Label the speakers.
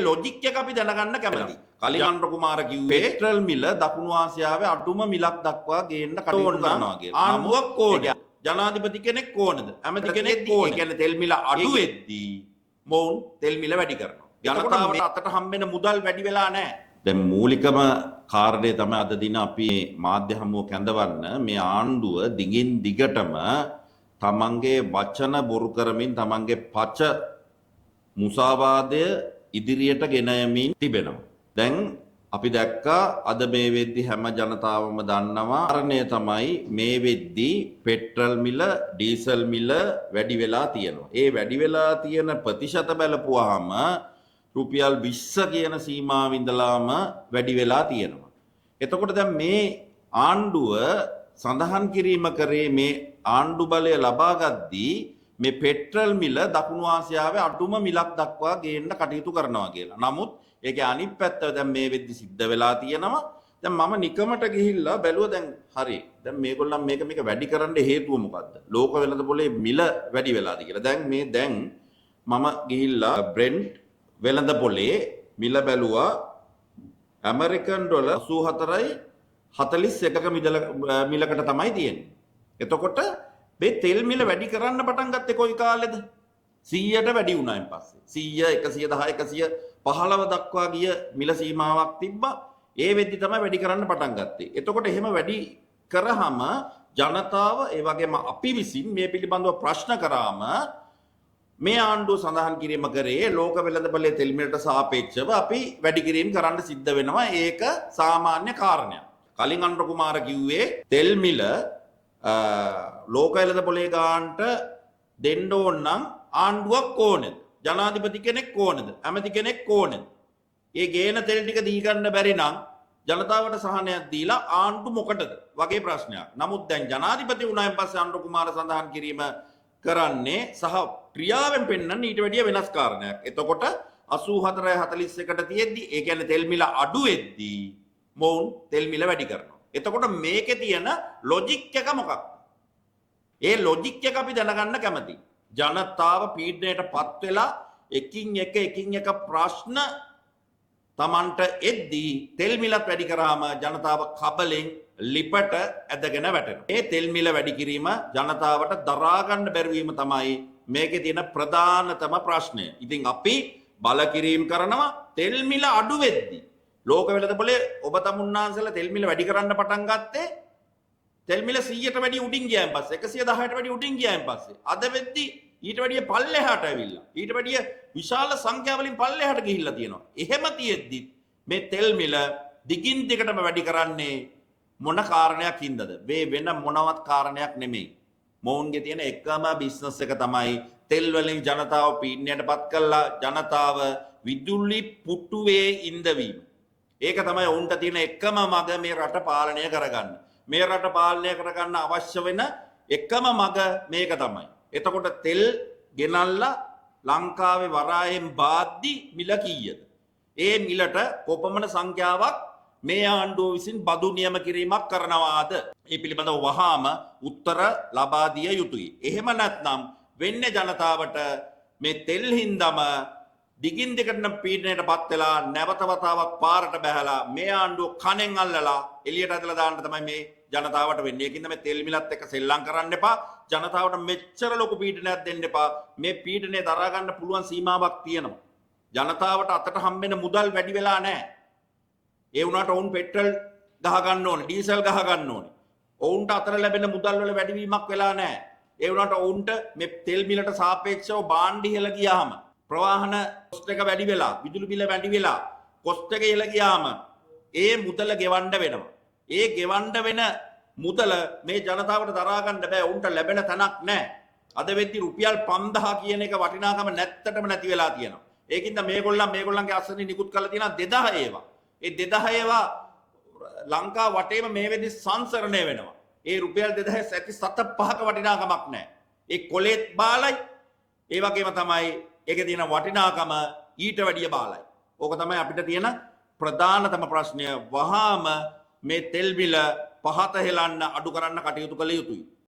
Speaker 1: Logic එක අපි දැනගන්න කැමතියි. කලිගන්ඩ කුමාර කිව්වේ පෙට්‍රල් මිල දකුණු ආසියාවේ අඩුම මිලක් දක්වා ගේන්න කටයුතු කරනවා කියලා. ආණ්ඩුවක් ඕනේ. ජනාධිපති කෙනෙක් ඕනද? ඇමති කෙනෙක් ඕනේ. ඒ කියන්නේ තෙල් මිල අඩු වෙද්දී මොවුන් තෙල් මිල වැඩි කරනවා. ජනතාවට අතට හම්බෙන මුදල් වැඩි වෙලා නැහැ. දැන් මූලිකම කාරණේ තමයි අද දින අපි මාධ්‍ය හමුව කැඳවන්න මේ ආණ්ඩුව දිගින් දිගටම තමන්ගේ වචන බොරු කරමින් තමන්ගේ පච මුසාවාදය ඉදිරියට ගෙන යමින් තිබෙනවා. දැන් අපි දැක්කා අද මේ වෙද්දි හැම ජනතාවම දන්නවා කාරණය තමයි මේ වෙද්දි පෙට්‍රල් මිල ඩීසල් මිල වැඩි වෙලා තියෙනවා. ඒ වැඩි වෙලා තියෙන ප්‍රතිශත බලපුවාම රුපියල් 20 කියන සීමාව ඉඳලාම වැඩි වෙලා තියෙනවා. එතකොට දැන් මේ ආණ්ඩුව සඳහන් කිරීම කරේ මේ ආණ්ඩු බලය ලබා ගද්දී මේ පෙට්‍රල් මිල දකුණු ආසියාවේ අඩුම මිලක් දක්වා ගේන්න කටයුතු කරනවා කියලා. නමුත් ඒකේ අනිත් පැත්ත දැන් මේ වෙද්දි සිද්ධ වෙලා තියෙනවා. දැන් මම නිකමට ගිහිල්ලා බැලුවා දැන් හරි. දැන් මේගොල්ලන් මේක වැඩි කරන්න හේතුව මොකද්ද? ලෝක වෙළඳපොලේ මිල වැඩි වෙලාද කියලා. දැන් මම ගිහිල්ලා බ්‍රෙන්ට් වෙළඳපොලේ මිල බැලුවා ඇමරිකන් ඩොලර් 84.41ක මිලකට තමයි තියෙන්නේ. එතකොට මේ තෙල් මිල වැඩි කරන්න පටන් ගත්තේ කොයි කාලෙද? 100ට වැඩි වුණායින් පස්සේ 100 110 115 දක්වා ගිය මිල සීමාවක් තිබ්බා. ඒ වෙද්දි තමයි වැඩි කරන්න පටන් ගත්තේ. එතකොට එහෙම වැඩි කරාම ජනතාව ඒ වගේම අපි විසින් මේ පිළිබඳව ප්‍රශ්න කරාම මේ ආණ්ඩුව සඳහන් කිරීම කරේ ලෝක වෙළඳපොලේ තෙල් මිලට සාපේක්ෂව අපි වැඩි කිරීම කරන්න සිද්ධ වෙනවා. ඒක සාමාන්‍ය කාරණයක්. කලින් අනුර කුමාර කිව්වේ තෙල් මිල ලෝක වෙළඳපොලේ ගානට දෙන්න ඕන නම් ආණ්ඩුවක් ඕනේද? ජනාධිපති කෙනෙක් ඕනේද? ඇමති කෙනෙක් ඕනේද? ඒ ගේන තෙල් ටික දී ගන්න බැරි නම් ජනතාවට සහනයක් දීලා ආණ්ඩු මොකටද වගේ ප්‍රශ්නයක්. නමුත් දැන් ජනාධිපති වුණායින් පස්සේ අනුර කුමාර සඳහන් කිරීම කරන්නේ සහ ක්‍රියාවෙන් පෙන්වන්න ඊට වැඩිය වෙනස් කාරණයක්. එතකොට 84.41ට තියෙද්දි ඒ කියන්නේ තෙල් මිල අඩු වෙද්දී මොවුන් තෙල් මිල වැඩි කරනවා. එතකොට මේකේ තියෙන ලොජික් එක මොකක්ද? ඒ ලොජික් එක අපි දැනගන්න කැමතියි. ජනතාව පීඩනයටපත් වෙලා එකින් එක ප්‍රශ්න Tamanට එද්දී තෙල් මිලත් වැඩි කරාම ජනතාව කබලෙන් ලිපට ඇදගෙන වැටෙනවා. මේ තෙල් මිල වැඩි කිරීම ජනතාවට දරා ගන්න බැරි වීම තමයි මේකේ තියෙන ප්‍රධානතම ප්‍රශ්නය. ඉතින් අපි බල කිරීම කරනවා තෙල් මිල අඩු වෙද්දී. ලෝක වෙළඳපොලේ ඔබ තමුන්නාන්සලා තෙල් මිල වැඩි කරන්න පටන් ගත්තේ තෙල් මිල 100ට වැඩි උඩින් ගියායින් පස්සේ 110ට වැඩි උඩින් ගියායින් පස්සේ අද වෙද්දී ඊට වැඩිය පල්ලෙහාට ඇවිල්ලා ඊට වැඩිය විශාල සංඛ්‍යාවලින් පල්ලෙහාට ගිහිල්ලා තියෙනවා. එහෙම තියෙද්දි මේ තෙල් මිල දිගින් දිගටම වැඩි කරන්නේ මොන කාරණයක් හින්දාද? මේ වෙන මොනවත් කාරණයක් නෙමෙයි. මොවුන්ගේ තියෙන එකම බිස්නස් එක තමයි තෙල් වලින් ජනතාව පීඩනයටපත් කළා ජනතාව විදුලි පුටුවේ ඉඳවීම. ඒක තමයි ඔවුන්ට තියෙන එකම මඟ මේ රට පාලනය කරගන්න. මේ රට පාලනය කරගන්න අවශ්‍ය වෙන එකම මඟ මේක තමයි. එතකොට තෙල් ගෙනල්ලා ලංකාවේ වරායෙන් බාද්දි මිල කීයද? ඒ මිලට කොපමණ සංඛ්‍යාවක් මේ ආණ්ඩුව විසින් බදු නියම කිරීමක් කරනවාද? මේ පිළිබඳව වහාම උත්තර ලබා දිය යුතුයි. එහෙම නැත්නම් වෙන්නේ ජනතාවට මේ තෙල් හින්දාම දිගින් දිගටම පීඩනයටපත් වෙලා නැවත වතාවක් පාරට බැහැලා මේ ආණ්ඩුව කණෙන් අල්ලලා එළියට ඇදලා දාන්න තමයි මේ ජනතාවට වෙන්නේ. ඒකින්ද මේ තෙල් මිලත් එක්ක සෙල්ලම් කරන්න එපා. ජනතාවට මෙච්චර ලොකු පීඩනයක් දෙන්න එපා. මේ පීඩනය දරා ගන්න පුළුවන් සීමාවක් තියෙනවා. ජනතාවට අතට හම්බෙන මුදල් වැඩි වෙලා නැහැ. ඒ වුණාට ඔවුන් පෙට්‍රල් ගහ ගන්න ඕනේ, ඩීසල් ගහ ගන්න ඕනේ. ඔවුන්ට අතර ලැබෙන මුදල් වල වැඩිවීමක් වෙලා නැහැ. ඒ වුණාට ඔවුන්ට මේ තෙල් මිලට සාපේක්ෂව භාණ්ඩ ඉහළ ගියාම ප්‍රවාහන කොස්ට් එක වැඩි වෙලා, විදුලි බිල වැඩි වෙලා, කොස්ට් එක ඉහළ ගියාම ඒ මුදල ගෙවන්න වෙනවා. ඒ ගෙවන්න වෙන මුදල මේ ජනතාවට දරා ගන්න බෑ. උන්ට ලැබෙන තැනක් නැහැ. අද වෙද්දි රුපියල් 5000 කියන එක වටිනාකම නැත්තටම නැති වෙලා තියෙනවා. ඒකින්ද මේගොල්ලන්ගේ අස්සනේ නිකුත් කරලා තියෙනවා 2000 ඒවා. ඒ 2000 ඒවා ලංකාව වටේම මේ වෙද්දි සංසරණය වෙනවා. ඒ රුපියල් 2705ක වටිනාකමක් නැහැ. ඒ කොලේත් බාලයි. ඒ වගේම තමයි ඒකේ තියෙන වටිනාකම ඊට වැඩිය බාලයි. ඕක තමයි අපිට තියෙන ප්‍රධානතම ප්‍රශ්නය. වහාම මේ තෙල් මිල පහත හෙලන්න අඩු කරන්න කටයුතු කළ යුතුයි.